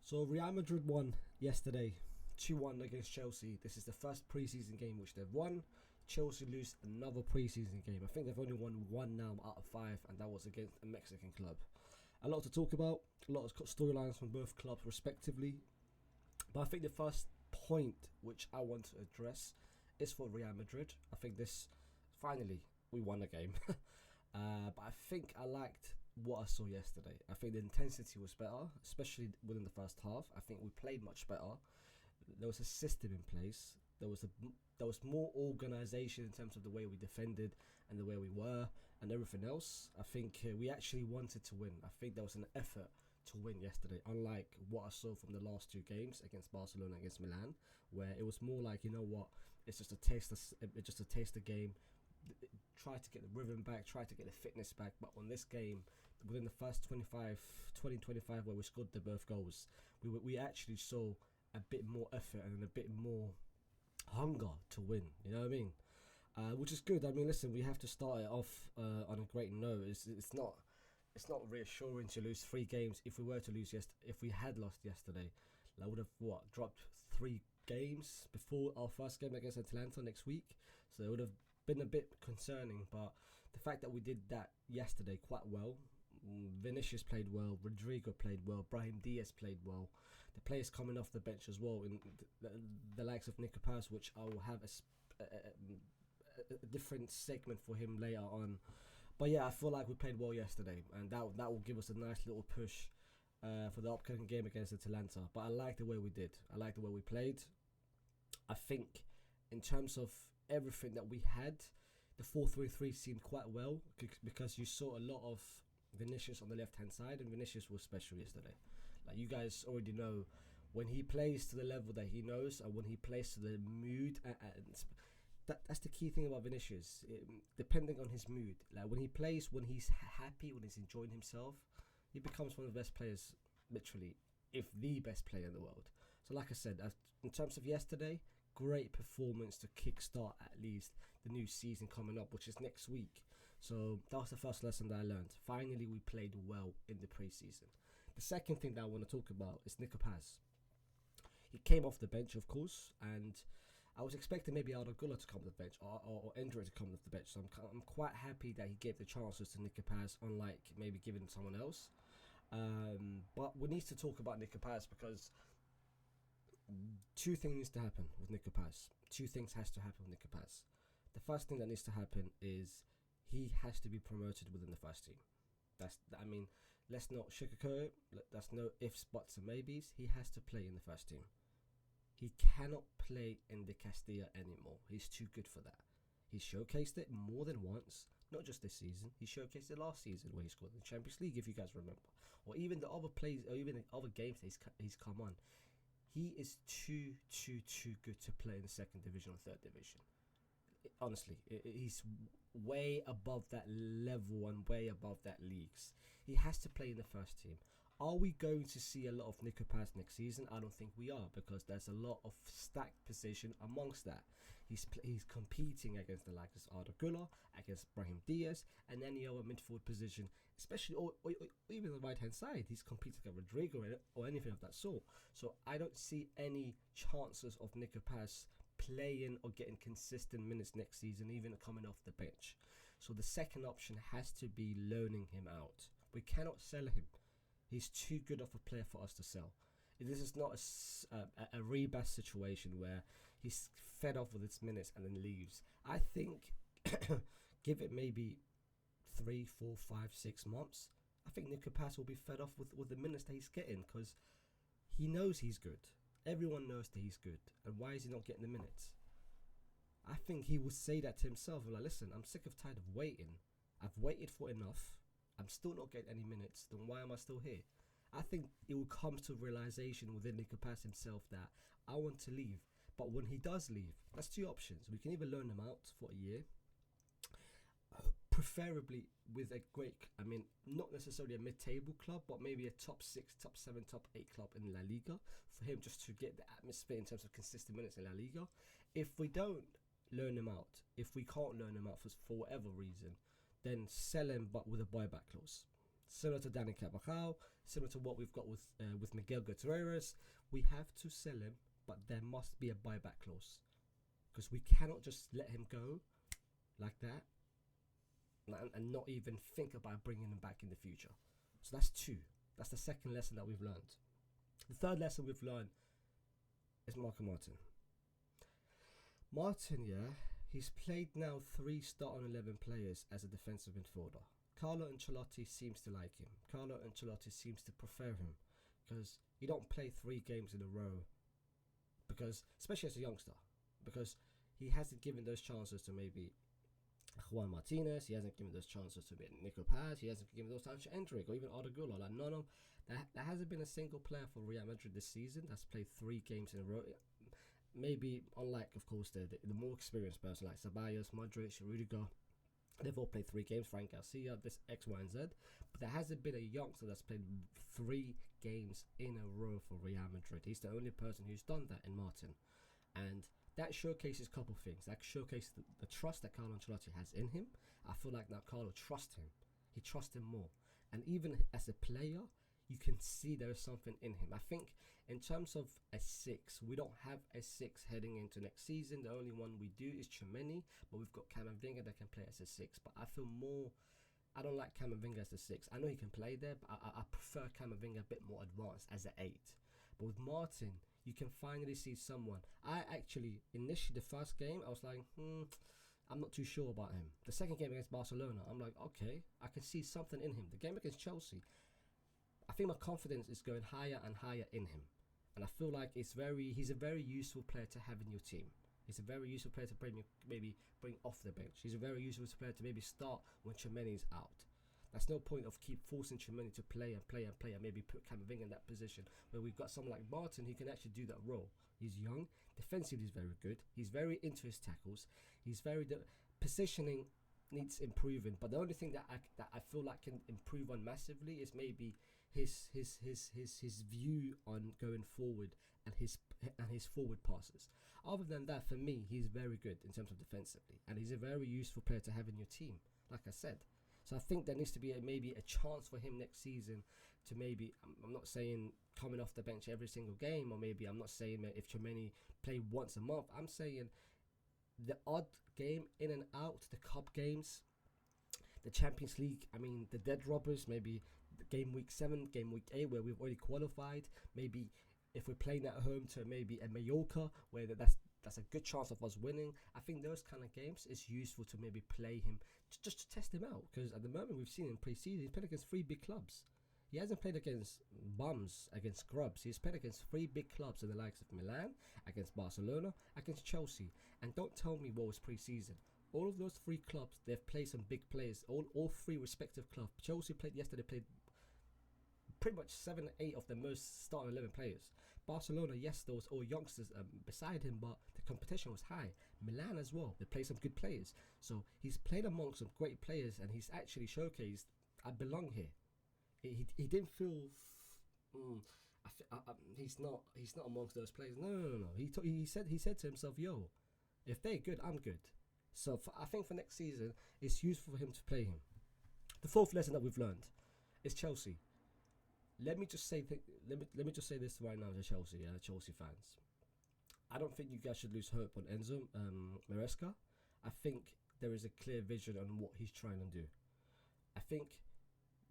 So Real Madrid won yesterday, 2-1 against Chelsea. This is the first preseason game which they've won. Chelsea lose another preseason game. I think they've only won one now out of five, and that was against a Mexican club. A lot to talk about, a lot of storylines from both clubs respectively. But I think the first point which I want to address is for Real Madrid. I think this, finally, we won a game. But I think I liked what I saw yesterday. I think the intensity was better, especially within the first half. I think we played much better. There was a system in place. There was more organisation in terms of the way we defended and the way we were and everything else. I think we actually wanted to win. I think there was an effort to win yesterday, unlike what I saw from the last two games against Barcelona and against Milan, where it was more like, you know what, it's just a taste of game. Try to get the rhythm back, try to get the fitness back. But on this game, within the first 25 where we scored the both goals, we actually saw a bit more effort and a bit more hunger to win. You know what I mean? Which is good. I mean, listen, we have to start it off on a great note. It's not reassuring to lose three games. If we had lost yesterday, I would have dropped 3 games before our first game against Atalanta next week. So it would have been a bit concerning, but the fact that we did that yesterday quite well. Vinicius played well, Rodrigo played well, Brahim Diaz played well. The players coming off the bench as well, in the likes of Nico Paz, which I will have a different segment for him later on. But yeah, I feel like we played well yesterday, and that will give us a nice little push for the upcoming game against Atalanta. But I like the way we did. I like the way we played. I think in terms of everything that we had, the 4-3-3 seemed quite well, because you saw a lot of Vinicius on the left hand side, and Vinicius was special yesterday. Like, you guys already know, when he plays to the level that he knows, and when he plays to the mood, that's the key thing about Vinicius. Depending on his mood, like when he plays, when he's happy, when he's enjoying himself, he becomes one of the best players, literally, if the best player in the world. So like I said, in terms of yesterday, great performance to kickstart at least the new season coming up, which is next week. So that was the first lesson that I learned. Finally, we played well in the preseason. The second thing that I want to talk about is Nico Paz. He came off the bench, of course, and I was expecting maybe Arda to come off the bench, or Endra to come off the bench. So I'm quite happy that he gave the chances to Nico Paz, unlike maybe giving someone else. But we need to talk about Nico Paz, because two things needs to happen with Nico Paz. Two things has to happen with Nico Paz. The first thing that needs to happen is he has to be promoted within the first team. Let's not sugarcoat it. That's no ifs, buts and maybes. He has to play in the first team. He cannot play in the Castilla anymore. He's too good for that. He showcased it more than once, not just this season. He showcased it last season where he scored in the Champions League, if you guys remember, or even the other plays, or even the other games that he's come on. He is too good to play in the second division or third division. Honestly, he's way above that level and way above that leagues. He has to play in the first team. Are we going to see a lot of Nico Paz next season? I don't think we are, because there's a lot of stacked position amongst that. He's competing against the likes of Arda Güler, against Brahim Diaz, and any other midfield position, especially or even the right hand side. He's competing against Rodrigo or anything of that sort. So I don't see any chances of Nico Paz playing or getting consistent minutes next season, even coming off the bench. So the second option has to be loaning him out. We cannot sell him. He's too good of a player for us to sell. This is not a Rebus situation where he's fed off with his minutes and then leaves. I think give it maybe 3, 4, 5, 6 months. I think Nico Paz will be fed off with the minutes that he's getting, because he knows he's good. Everyone knows that he's good. And why is he not getting the minutes? I think he would say that to himself. Like, listen, I'm sick of tired of waiting. I've waited for enough. I'm still not getting any minutes. Then why am I still here? I think it will come to realization within Nico Paz himself that I want to leave. But when he does leave, that's two options. We can either loan him out for a year, preferably with a great, not necessarily a mid-table club, but maybe a top 6, top 7, top 8 club in La Liga, for him just to get the atmosphere in terms of consistent minutes in La Liga. If we don't loan him out, if we can't loan him out for whatever reason, then sell him, but with a buyback clause. Similar to Danny Carvajal, similar to what we've got with Miguel Gutierrez. We have to sell him, but there must be a buyback clause, because we cannot just let him go like that and not even think about bringing him back in the future. So that's two. That's the second lesson that we've learned. The third lesson we've learned is Marco Martin. Martin, yeah, he's played now 3 starting 11 players as a defensive midfielder. Carlo Ancelotti seems to like him. Carlo Ancelotti seems to prefer him, because you don't play 3 games in a row, because especially as a youngster, because he hasn't given those chances to maybe Juan Martinez, he hasn't given those chances to Nico Paz, he hasn't given those chances to Endrick or even Arda Güler. Like, no, there hasn't been a single player for Real Madrid this season that's played 3 games in a row. Maybe unlike, of course, the more experienced person like Ceballos, Madrid, Rudiger, they've all played 3 games. Frank Garcia, this X, Y, and Z, but there hasn't been a youngster that's played 3 games in a row for Real Madrid. He's the only person who's done that in Martin, and that showcases a couple of things. That showcases the trust that Carlo Ancelotti has in him. I feel like now Carlo trusts him. He trusts him more. And even as a player, you can see there is something in him. I think in terms of a 6, we don't have a 6 heading into next season. The only one we do is Tchouaméni, but we've got Camavinga that can play as a 6. But I feel more, I don't like Camavinga as a 6. I know he can play there, but I prefer Camavinga a bit more advanced as an 8. But with Martin, you can finally see someone. I actually, initially, the first game, I was like, I'm not too sure about him. The second game against Barcelona, I'm like, okay, I can see something in him. The game against Chelsea, I think my confidence is going higher and higher in him. And I feel like he's a very useful player to have in your team. He's a very useful player to maybe bring off the bench. He's a very useful player to maybe start when Tchouaméni is out. There's no point of keep forcing Tchouaméni to play and maybe put Camavinga in that position where we've got someone like Martin who can actually do that role. He's young, defensively he's very good, he's very into his tackles, he's very positioning needs improving, but the only thing that I feel like can improve on massively is maybe his view on going forward and his forward passes. Other than that, for me, he's very good in terms of defensively, and he's a very useful player to have in your team, like I said. So I think there needs to be maybe a chance for him next season to maybe, I'm not saying coming off the bench every single game, or maybe I'm not saying that if Tchouaméni play once a month. I'm saying the odd game in and out, the cup games, the Champions League, I mean the dead robbers, maybe game week 7, game week 8 where we've already qualified, maybe if we're playing at home to maybe a Mallorca where that's a good chance of us winning. I think those kind of games is useful to maybe play him just to test him out, because at the moment we've seen in pre-season he's played against 3 big clubs. He hasn't played against bums, against scrubs. He's played against 3 big clubs in the likes of Milan, against Barcelona, against Chelsea. And don't tell me what was pre-season. All of those 3 clubs, they've played some big players. All 3 respective clubs. Chelsea played pretty much 7 or 8 of the most starting 11 players. Barcelona, yes, there was all youngsters beside him, but the competition was high. Milan as well, they played some good players. So he's played amongst some great players, and he's actually showcased, I belong here. He didn't feel, he's not amongst those players. No. He said to himself, yo, if they're good, I'm good. So I think for next season, it's useful for him to play him. The 4th lesson that we've learned is Chelsea. Let me just say this right now to Chelsea, Chelsea fans. I don't think you guys should lose hope on Enzo Maresca. I think there is a clear vision on what he's trying to do. I think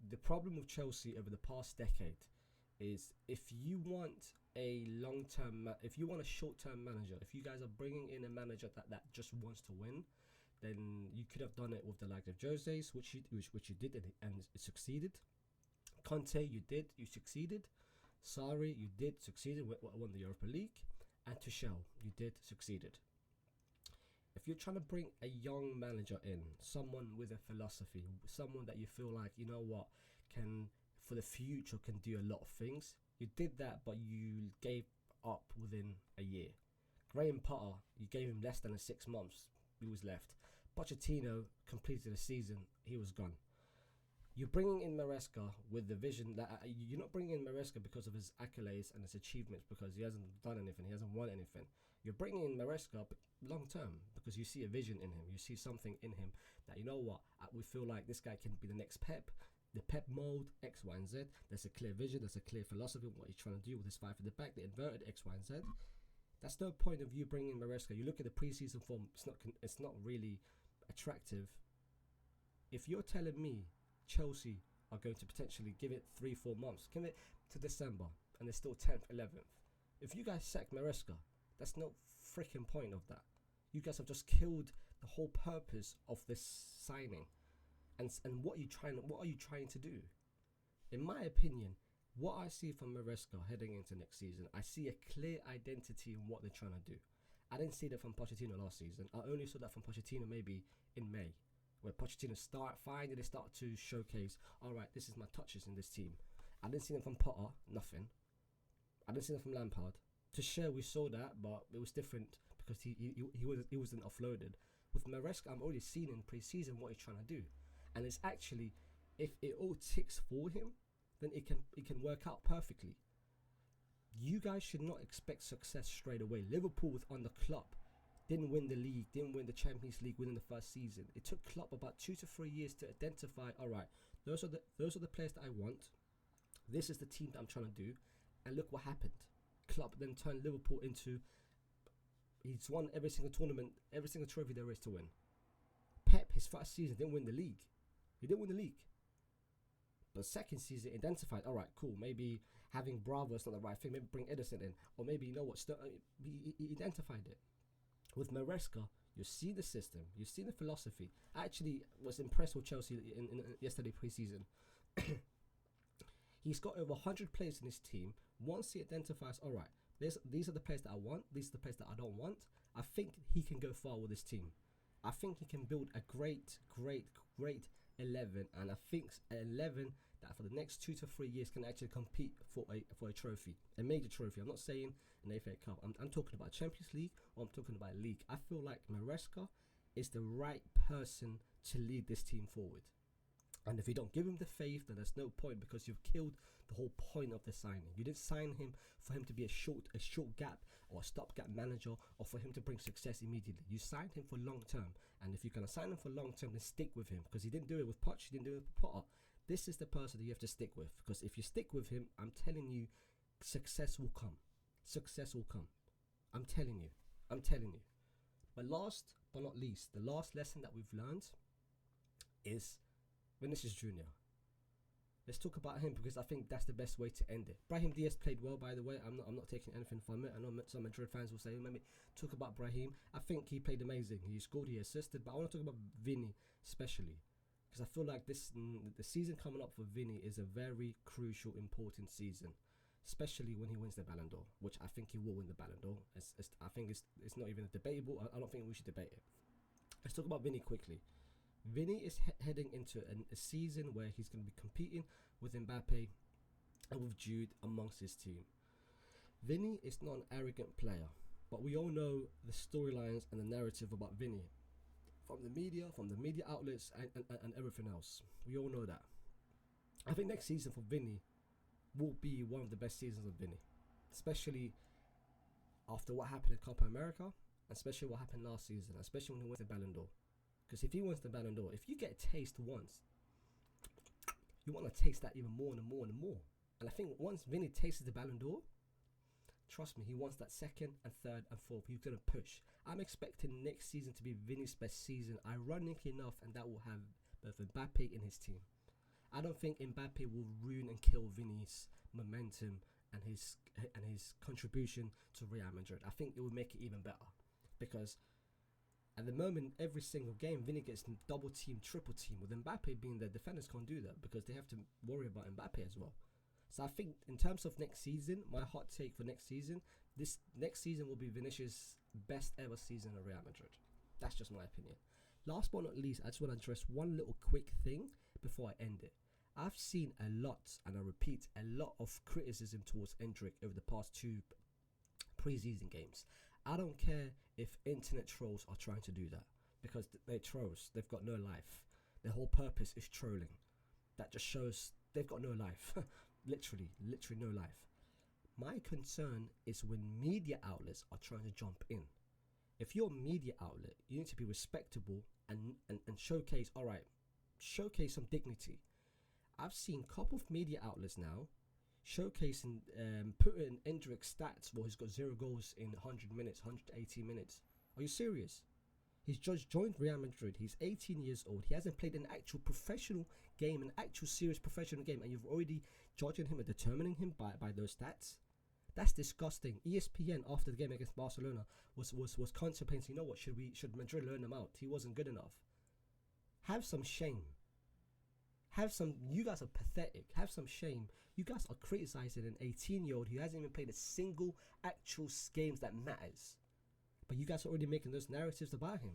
the problem with Chelsea over the past decade is if you want a short-term manager, if you guys are bringing in a manager that just wants to win, then you could have done it with the like of Jose's, which you did and it succeeded. Conte, you succeeded. Sarri, you did succeeded, won the Europa League. And Tuchel, you did succeeded. If you're trying to bring a young manager in, someone with a philosophy, someone that you feel like, you know what, can for the future can do a lot of things, you did that, but you gave up within a year. Graham Potter, you gave him less than 6 months, he was left. Pochettino completed the season, he was gone. You're bringing in Maresca with the vision that you're not bringing in Maresca because of his accolades and his achievements, because he hasn't done anything, he hasn't won anything. You're bringing in Maresca long term because you see a vision in him, you see something in him that, you know what, we feel like this guy can be the next Pep. The Pep mold, X, Y, and Z. There's a clear vision. There's a clear philosophy of what he's trying to do with his 5 at the back. The inverted X, Y, and Z. That's no point of you bringing Maresca. You look at the preseason form. It's not really attractive. If you're telling me Chelsea are going to potentially give it 3-4 months, give it to December, and they're still 10th, 11th. If you guys sack Maresca, that's no freaking point of that. You guys have just killed the whole purpose of this signing. And what are you trying to do? In my opinion, what I see from Maresca heading into next season, I see a clear identity in what they're trying to do. I didn't see that from Pochettino last season. I only saw that from Pochettino maybe in May, where Pochettino finally start to showcase, all right, this is my touches in this team. I didn't see them from Potter, nothing. I didn't see them from Lampard. To share, we saw that, but it was different because he wasn't offloaded. With Maresca, I'm already seeing in pre-season what he's trying to do. And it's actually, if it all ticks for him, then it can work out perfectly. You guys should not expect success straight away. Liverpool with under Klopp didn't win the league, didn't win the Champions League within the first season. It took Klopp about 2 to 3 years to identify, all right, those are the players that I want. This is the team that I'm trying to do. And look what happened. Klopp then turned Liverpool into, he's won every single tournament, every single trophy there is to win. Pep, his first season, didn't win the league. He didn't win the league. But second season, identified, all right, cool, maybe having Bravo is not the right thing. Maybe bring Edison in. Or maybe, you know what, he identified it. With Maresca, you see the system, you see the philosophy. I actually was impressed with Chelsea in yesterday pre-season. He's got over 100 players in his team. Once he identifies, all right, these are the players that I want, these are the players that I don't want, I think he can go far with his team. I think he can build a great 11, and I think an 11 that for the next 2 to 3 years can actually compete for a trophy, a major trophy. I'm not saying an FA Cup. I'm talking about Champions League, or I'm talking about League. I feel like Maresca is the right person to lead this team forward. And if you don't give him the faith, then there's no point, because you've killed the whole point of the signing. You didn't sign him for him to be a short gap or a stopgap manager, or for him to bring success immediately. You signed him for long term, and if you're gonna sign him for long term, then stick with him, because he didn't do it with Poch, he didn't do it with Potter. This is the person that you have to stick with, because if you stick with him, I'm telling you, success will come. Success will come. I'm telling you. But last but not least, the last lesson that we've learned is Vinicius Jr. Let's talk about him, because I think that's the best way to end it. Brahim Diaz played well, by the way. I'm not taking anything from it. I know some Madrid fans will say, maybe talk about Brahim. I think he played amazing. He scored, he assisted. But I want to talk about Vini especially, because I feel like the season coming up for Vini is a very crucial, important season, especially when he wins the Ballon d'Or, which I think he will win the Ballon d'Or. I think it's not even debatable. I don't think we should debate it. Let's talk about Vini quickly. Vini is heading into a season where he's going to be competing with Mbappe and with Jude amongst his team. Vini is not an arrogant player, but we all know the storylines and the narrative about Vini from the media outlets, and everything else. We all know that. I think next season for Vini will be one of the best seasons of Vini, especially after what happened in Copa America, especially what happened last season, especially when he wins the Ballon d'Or. Because if he wins the Ballon d'Or, if you get a taste once, you want to taste that even more and more and more. And I think once Vini tastes the Ballon d'Or, trust me, he wants that second and third and fourth. He's going to push. I'm expecting next season to be Vini's best season, ironically enough, and that will have both Mbappe in his team. I don't think Mbappe will ruin and kill Vini's momentum and his contribution to Real Madrid. I think it will make it even better, because at the moment, every single game, Vini gets double team, triple team. With Mbappe being there, defenders can't do that, because they have to worry about Mbappe as well. So I think in terms of next season, my hot take for next season, this next season will be Vinicius' best ever season at Real Madrid. That's just my opinion. Last but not least, I just want to address one little quick thing before I end it. I've seen a lot, and I repeat, a lot of criticism towards Endrick over the past 2 pre-season games. I don't care if internet trolls are trying to do that, because they're trolls. They've got no life. Their whole purpose is trolling. That just shows they've got no life. literally no life. My concern is when media outlets are trying to jump in. If you're a media outlet, you need to be respectable and showcase, all right, showcase some dignity. I've seen a couple of media outlets now showcasing, putting Endrick's stats where he's got 0 goals in 100 minutes, 180 minutes. Are you serious? He's just joined Real Madrid. He's 18 years old. He hasn't played an actual professional game, an actual serious professional game, and you've already judging him and determining him by those stats. That's disgusting. ESPN after the game against Barcelona was contemplating, you know what, should Madrid learn him out? He wasn't good enough. Have some shame. You guys are pathetic. Have some shame. You guys are criticizing an 18-year-old who hasn't even played a single actual games that matters. But you guys are already making those narratives about him.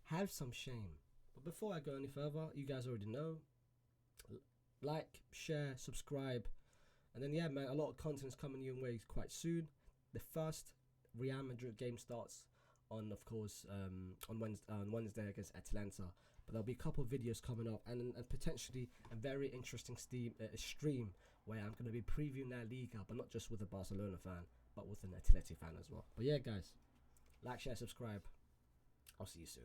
Have some shame. But before I go any further, you guys already know. Like, share, subscribe. And then, yeah, man, a lot of content is coming your way quite soon. The first Real Madrid game starts on, of course, on Wednesday against Atalanta. But there'll be a couple of videos coming up, and potentially a very interesting stream where I'm going to be previewing La Liga, but not just with a Barcelona fan, but with an Atleti fan as well. But yeah, guys, like, share, subscribe. I'll see you soon.